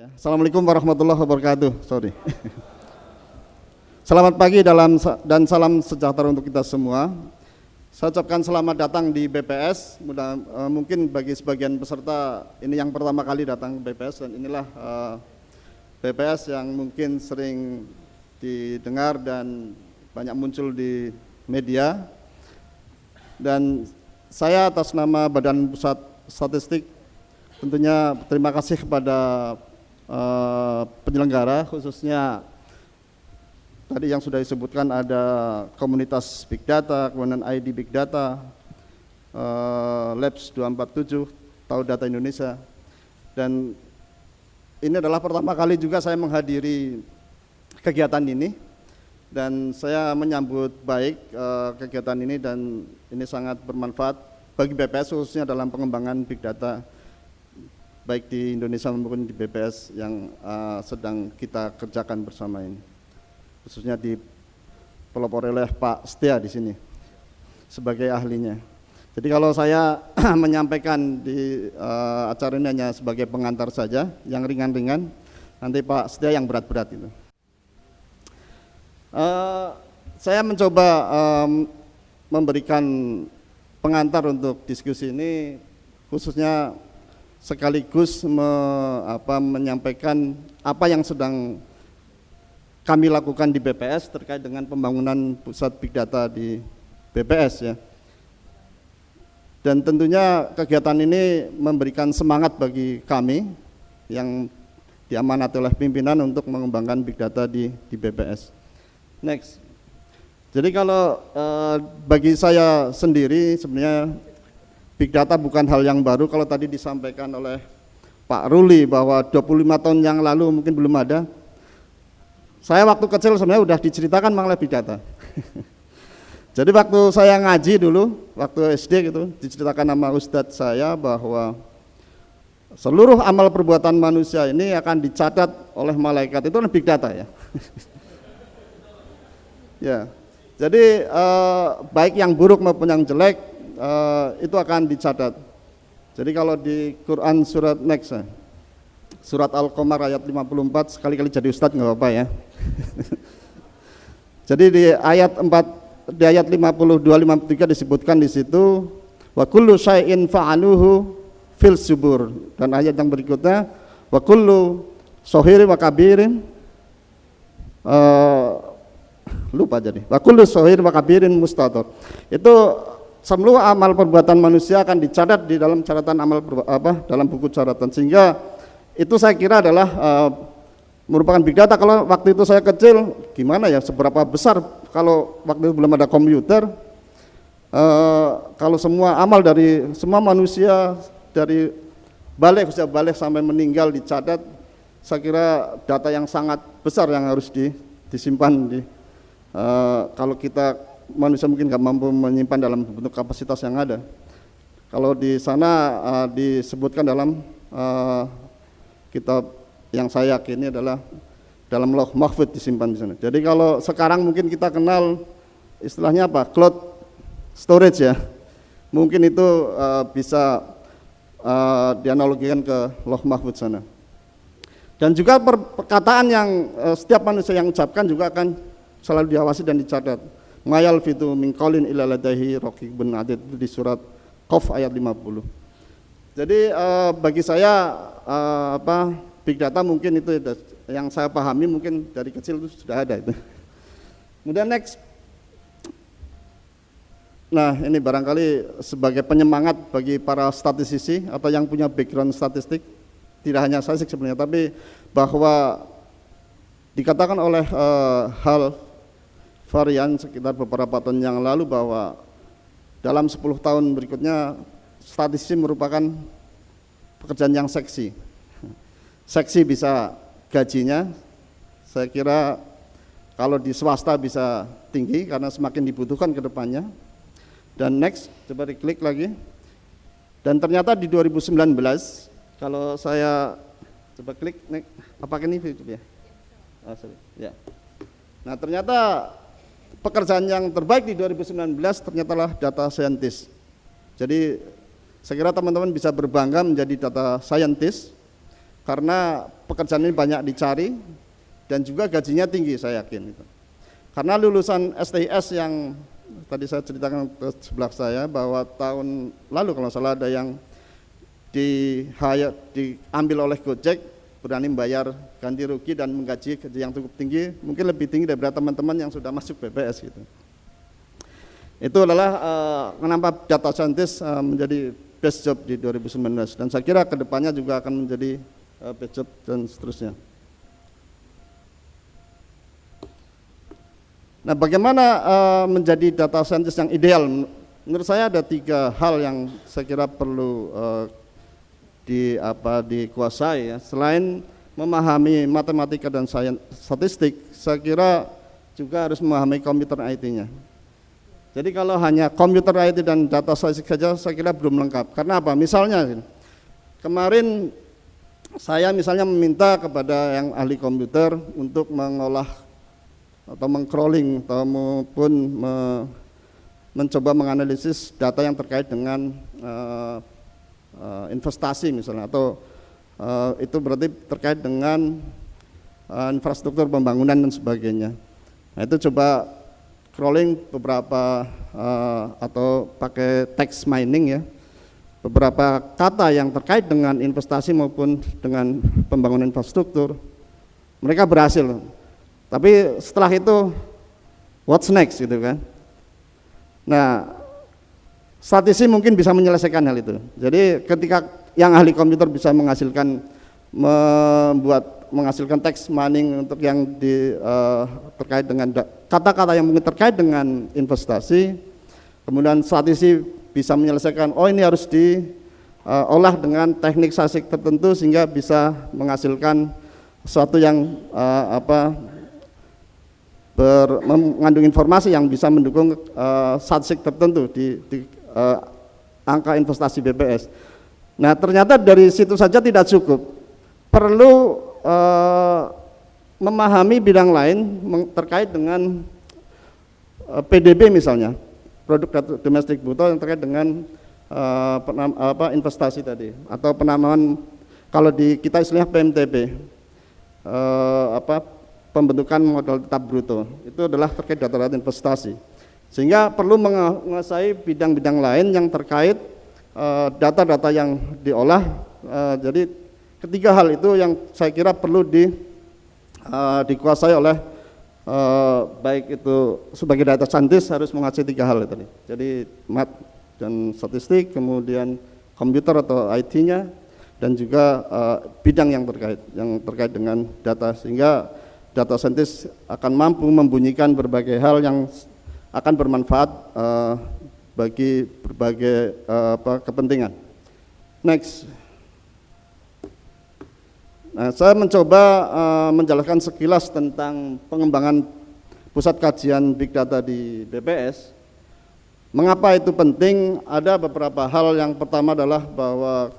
Assalamualaikum warahmatullahi wabarakatuh. Sorry. Selamat pagi dan salam sejahtera untuk kita semua. Saya ucapkan selamat datang di BPS. Mungkin bagi sebagian peserta ini yang pertama kali datang ke BPS, dan inilah BPS yang mungkin sering didengar dan banyak muncul di media. Dan saya atas nama Badan Pusat Statistik tentunya terima kasih kepada penyelenggara, khususnya tadi yang sudah disebutkan ada komunitas Big Data, kemudian ID Big Data, Labs 247, Tahu Data Indonesia. Dan ini adalah pertama kali juga saya menghadiri kegiatan ini, dan saya menyambut baik kegiatan ini, dan ini sangat bermanfaat bagi BPS khususnya dalam pengembangan Big Data baik di Indonesia maupun di BPS yang sedang kita kerjakan bersama ini, khususnya dipelopori oleh Pak Setia di sini sebagai ahlinya. Jadi kalau saya menyampaikan di acara ini hanya sebagai pengantar saja, yang ringan-ringan, nanti Pak Setia yang berat-berat itu. Saya mencoba memberikan pengantar untuk diskusi ini, khususnya sekaligus menyampaikan apa yang sedang kami lakukan di BPS terkait dengan pembangunan pusat Big Data di BPS ya. Dan tentunya kegiatan ini memberikan semangat bagi kami yang diamanati oleh pimpinan untuk mengembangkan Big Data di BPS. Next. Jadi kalau bagi saya sendiri sebenarnya Big Data bukan hal yang baru. Kalau tadi disampaikan oleh Pak Ruli bahwa 25 tahun yang lalu mungkin belum ada. Saya waktu kecil sebenarnya udah diceritakan mengenai Big Data. Jadi waktu saya ngaji dulu, waktu SD gitu, diceritakan sama Ustadz saya bahwa seluruh amal perbuatan manusia ini akan dicatat oleh malaikat. Itu adalah Big Data ya. Ya. Jadi baik yang buruk maupun yang jelek itu akan dicatat. Jadi kalau di Quran surat next, surat Al-Qamar ayat 54, sekali-kali jadi ustadz nggak apa-apa ya. Jadi di ayat 52 53 disebutkan di situ wa kullu syai'in fa'aluhu fil subur, dan ayat yang berikutnya wa kullu sohirin wa kabirin lupa jadi wa kullu sohirin wa kabirin mustator. Itu seluruh amal perbuatan manusia akan dicatat di dalam catatan dalam buku catatan, sehingga itu saya kira adalah merupakan Big Data. Kalau waktu itu saya kecil, gimana ya, seberapa besar kalau waktu itu belum ada komputer, kalau semua amal dari semua manusia dari balik sampai meninggal dicatat, saya kira data yang sangat besar yang harus disimpan kalau kita manusia mungkin nggak mampu menyimpan dalam bentuk kapasitas yang ada. Kalau di sana disebutkan dalam kitab yang saya yakini adalah dalam Lauh Mahfuz disimpan di sana. Jadi kalau sekarang mungkin kita kenal istilahnya apa? Cloud storage ya. Mungkin itu bisa dianalogikan ke Lauh Mahfuz sana. Dan juga perkataan yang setiap manusia yang ucapkan juga akan selalu diawasi dan dicatat. Mayal fitu min qaulin illa ladaihi raqibun atid, di surat Qaf ayat 50. Jadi bagi saya Big Data mungkin itu yang saya pahami, mungkin dari kecil itu sudah ada itu. Kemudian next. Nah, ini barangkali sebagai penyemangat bagi para statistisi atau yang punya background statistik, tidak hanya saya sebenarnya, tapi bahwa dikatakan oleh hal varian sekitar beberapa tahun yang lalu bahwa dalam 10 tahun berikutnya statistik merupakan pekerjaan yang seksi. Seksi bisa gajinya, saya kira kalau di swasta bisa tinggi karena semakin dibutuhkan ke depannya. Dan next, coba diklik lagi. Dan ternyata di 2019, kalau saya coba klik, next, apakah ini YouTube ya? Oh, sorry. Ya. Nah, ternyata pekerjaan yang terbaik di 2019 ternyata lah data scientist. Jadi saya kira teman-teman bisa berbangga menjadi data scientist karena pekerjaan ini banyak dicari dan juga gajinya tinggi, saya yakin itu. Karena lulusan STIS yang tadi saya ceritakan ke sebelah saya bahwa tahun lalu kalau salah ada yang diambil oleh Gojek, berani membayar ganti rugi dan menggaji gaji yang cukup tinggi, mungkin lebih tinggi daripada teman-teman yang sudah masuk BPS gitu. Itu adalah kenapa data scientist menjadi best job di 2019, dan saya kira kedepannya juga akan menjadi best job dan seterusnya. Nah, bagaimana menjadi data scientist yang ideal? Menurut saya ada 3 hal yang saya kira perlu dikuasai ya. Selain memahami matematika dan statistik, saya kira juga harus memahami komputer IT-nya. Jadi kalau hanya komputer IT dan data statistik saja, saya kira belum lengkap. Karena apa? Misalnya kemarin saya misalnya meminta kepada yang ahli komputer untuk mengolah atau meng-crawling atau maupun mencoba menganalisis data yang terkait dengan investasi misalnya, atau itu berarti terkait dengan infrastruktur pembangunan dan sebagainya. Nah, itu coba crawling beberapa atau pakai text mining ya, beberapa kata yang terkait dengan investasi maupun dengan pembangunan infrastruktur. Mereka berhasil. Tapi setelah itu, what's next gitu kan? Nah, statisi mungkin bisa menyelesaikan hal itu. Jadi ketika yang ahli komputer bisa menghasilkan text mining untuk yang terkait dengan kata-kata yang mungkin terkait dengan investasi, kemudian statisi bisa menyelesaikan, oh ini harus diolah dengan teknik statistik tertentu sehingga bisa menghasilkan sesuatu yang mengandung informasi yang bisa mendukung statistik tertentu di angka investasi BPS. Nah, ternyata dari situ saja tidak cukup, perlu memahami bidang lain terkait dengan PDB misalnya, produk domestik bruto, yang terkait dengan investasi tadi, atau penamaan kalau di kita istilahnya PMTB, pembentukan modal tetap bruto, itu adalah terkait data-data investasi. Sehingga perlu menguasai bidang-bidang lain yang terkait data-data yang diolah. Jadi ketiga hal itu yang saya kira perlu dikuasai oleh baik itu sebagai data scientist harus menguasai 3 hal tadi. Jadi math dan statistik, kemudian komputer atau IT-nya, dan juga bidang yang terkait dengan data, sehingga data scientist akan mampu membunyikan berbagai hal yang akan bermanfaat bagi berbagai kepentingan. Next. Nah, saya mencoba menjelaskan sekilas tentang pengembangan pusat kajian Big Data di BPS. Mengapa itu penting? Ada beberapa hal. Yang pertama adalah bahwa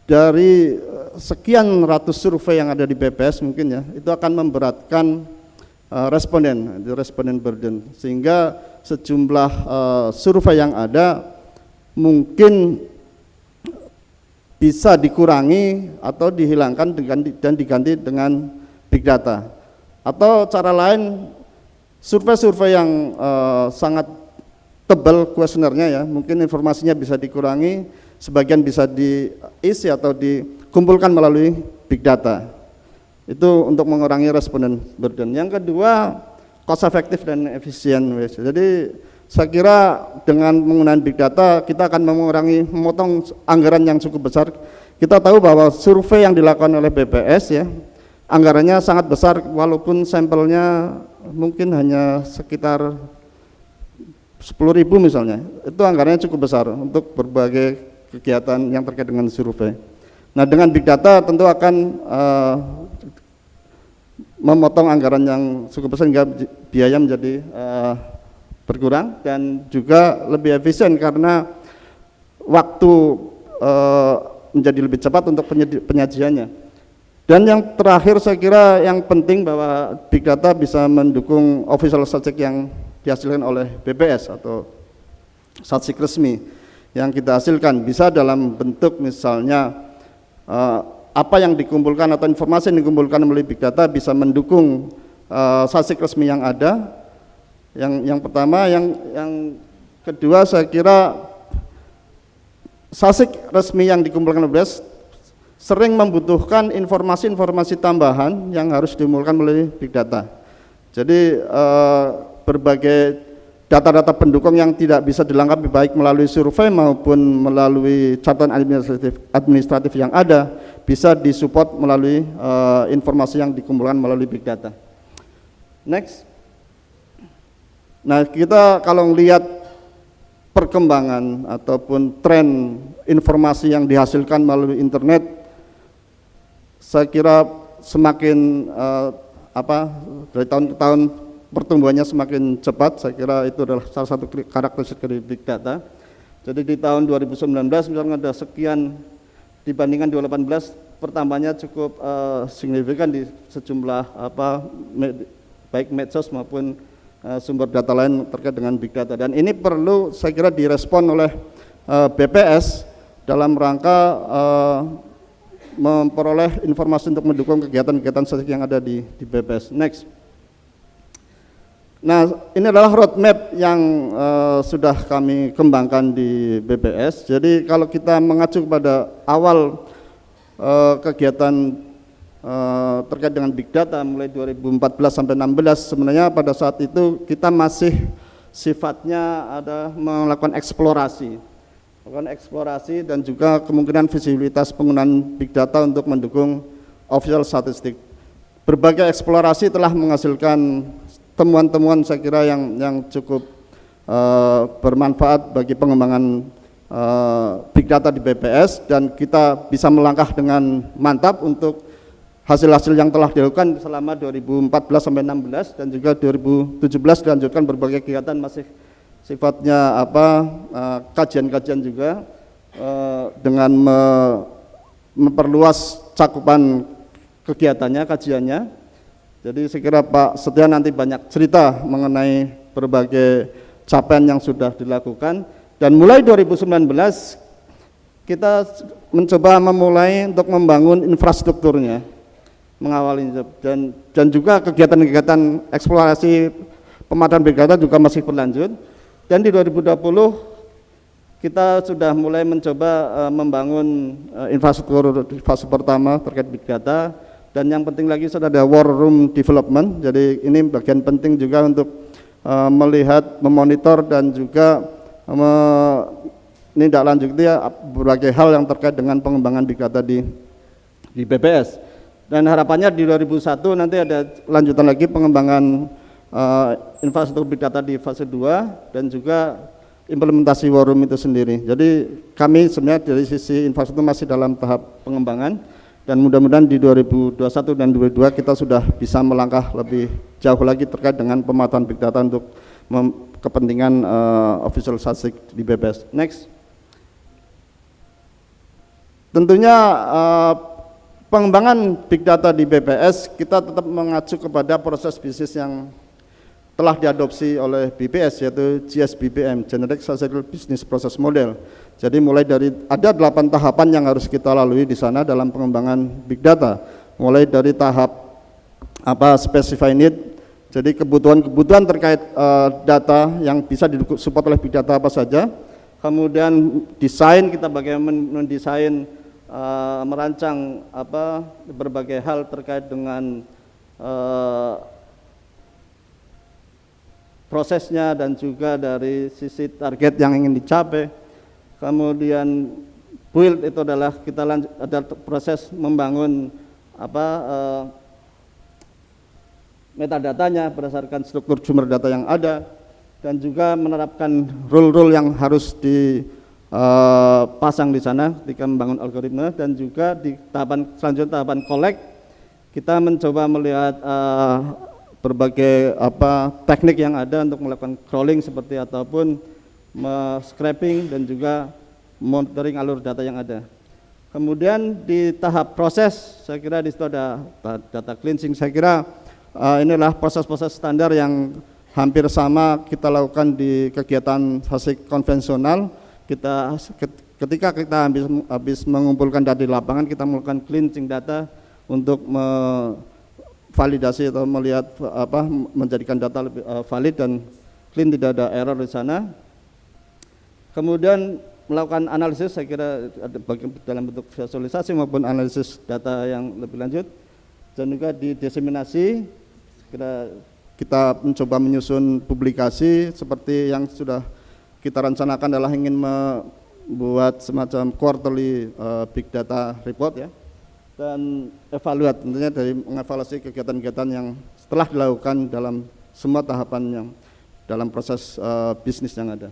dari sekian ratus survei yang ada di BPS mungkin ya, itu akan memberatkan responden burden, sehingga sejumlah survei yang ada mungkin bisa dikurangi atau dihilangkan dan diganti dengan big data. Atau cara lain, survei-survei yang sangat tebal kuesionernya ya, mungkin informasinya bisa dikurangi, sebagian bisa diisi atau dikumpulkan melalui big data. Itu untuk mengurangi responden burden. Yang kedua, cost efektif dan efisien. Jadi saya kira dengan menggunakan big data kita akan memotong anggaran yang cukup besar. Kita tahu bahwa survei yang dilakukan oleh BPS ya, anggarannya sangat besar walaupun sampelnya mungkin hanya sekitar 10.000 misalnya. Itu anggarannya cukup besar untuk berbagai kegiatan yang terkait dengan survei. Nah, dengan big data tentu akan memotong anggaran yang cukup besar sehingga biaya menjadi berkurang dan juga lebih efisien karena waktu menjadi lebih cepat untuk penyajiannya. Dan yang terakhir saya kira yang penting bahwa big data bisa mendukung official statistik yang dihasilkan oleh BPS atau statistik resmi yang kita hasilkan, bisa dalam bentuk misalnya apa yang dikumpulkan atau informasi yang dikumpulkan melalui big data bisa mendukung SASIK resmi yang ada. Yang pertama, yang kedua saya kira SASIK resmi yang dikumpulkan oleh BPS sering membutuhkan informasi-informasi tambahan yang harus dikumpulkan melalui big data. Jadi berbagai data-data pendukung yang tidak bisa dilengkapi baik melalui survei maupun melalui catatan administratif yang ada bisa disupport melalui informasi yang dikumpulkan melalui big data. Next. Nah, kita kalau melihat perkembangan ataupun tren informasi yang dihasilkan melalui internet, saya kira semakin dari tahun ke tahun pertumbuhannya semakin cepat. Saya kira itu adalah salah satu karakteristik dari big data. Jadi di tahun 2019 misalnya ada sekian dibandingkan 2018, pertambahannya cukup signifikan di sejumlah baik medsos maupun sumber data lain terkait dengan big data. Dan ini perlu saya kira direspon oleh BPS dalam rangka memperoleh informasi untuk mendukung kegiatan-kegiatan SASIK yang ada di BPS. Next. Nah, ini adalah roadmap yang sudah kami kembangkan di BPS. Jadi kalau kita mengacu pada awal kegiatan terkait dengan big data mulai 2014 sampai 16, sebenarnya pada saat itu kita masih sifatnya ada melakukan eksplorasi dan juga kemungkinan visibilitas penggunaan big data untuk mendukung official statistik. Berbagai eksplorasi telah menghasilkan temuan-temuan saya kira yang cukup bermanfaat bagi pengembangan big data di BPS, dan kita bisa melangkah dengan mantap untuk hasil-hasil yang telah dilakukan selama 2014 sampai 16 dan juga 2017 dilanjutkan berbagai kegiatan masih sifatnya kajian-kajian juga dengan memperluas cakupan kegiatannya, kajiannya. Jadi saya kira Pak Setia nanti banyak cerita mengenai berbagai capaian yang sudah dilakukan, dan mulai 2019 kita mencoba memulai untuk membangun infrastrukturnya, mengawali dan juga kegiatan-kegiatan eksplorasi pemanfaatan big data juga masih berlanjut. Dan di 2020 kita sudah mulai mencoba membangun infrastruktur di fase pertama terkait big data, dan yang penting lagi sudah ada war room development. Jadi ini bagian penting juga untuk melihat, memonitor dan juga menindaklanjuti berbagai hal yang terkait dengan pengembangan big data di BPS. Dan harapannya di 2001 nanti ada lanjutan lagi pengembangan infrastruktur big data di fase 2 dan juga implementasi war room itu sendiri. Jadi kami sebenarnya dari sisi infrastruktur masih dalam tahap pengembangan, dan mudah-mudahan di 2021 dan 2022 kita sudah bisa melangkah lebih jauh lagi terkait dengan pemanfaatan big data untuk kepentingan official SASIK di BPS. Next. Tentunya pengembangan big data di BPS kita tetap mengacu kepada proses bisnis yang telah diadopsi oleh BPS, yaitu GSBPM, Generic Statistical Business Process Model. Jadi mulai dari ada 8 tahapan yang harus kita lalui di sana dalam pengembangan big data. Mulai dari tahap specify need, jadi kebutuhan terkait data yang bisa disupport oleh big data apa saja. Kemudian desain, kita bagaimana mendesain, merancang berbagai hal terkait dengan prosesnya dan juga dari sisi target yang ingin dicapai. Kemudian build itu adalah kita ada proses membangun metadatanya berdasarkan struktur sumber data yang ada, dan juga menerapkan rule-rule yang harus dipasang di sana ketika membangun algoritma. Dan juga di tahapan selanjutnya, tahapan collect, kita mencoba melihat berbagai teknik yang ada untuk melakukan crawling seperti ataupun scraping dan juga monitoring alur data yang ada. Kemudian di tahap proses, saya kira di situ ada data cleansing. Saya kira inilah proses-proses standar yang hampir sama kita lakukan di kegiatan SASIK konvensional. ketika kita habis mengumpulkan data di lapangan, kita melakukan cleansing data untuk validasi atau melihat menjadikan data lebih valid dan clean, tidak ada error di sana. Kemudian melakukan analisis, saya kira ada dalam bentuk visualisasi maupun analisis data yang lebih lanjut, dan juga didiseminasi. Kita mencoba menyusun publikasi seperti yang sudah kita rencanakan, adalah ingin membuat semacam quarterly big data report ya, dan evaluat, tentunya dari mengevaluasi kegiatan-kegiatan yang setelah dilakukan dalam semua tahapan yang dalam proses bisnis yang ada.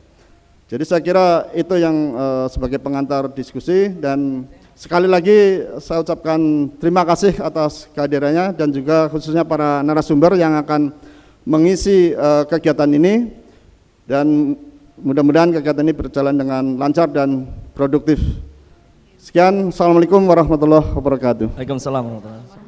Jadi saya kira itu yang sebagai pengantar diskusi, dan sekali lagi saya ucapkan terima kasih atas kehadirannya dan juga khususnya para narasumber yang akan mengisi kegiatan ini, dan mudah-mudahan kegiatan ini berjalan dengan lancar dan produktif. Sekian, Assalamualaikum warahmatullahi wabarakatuh. Waalaikumsalam warahmatullahi wabarakatuh.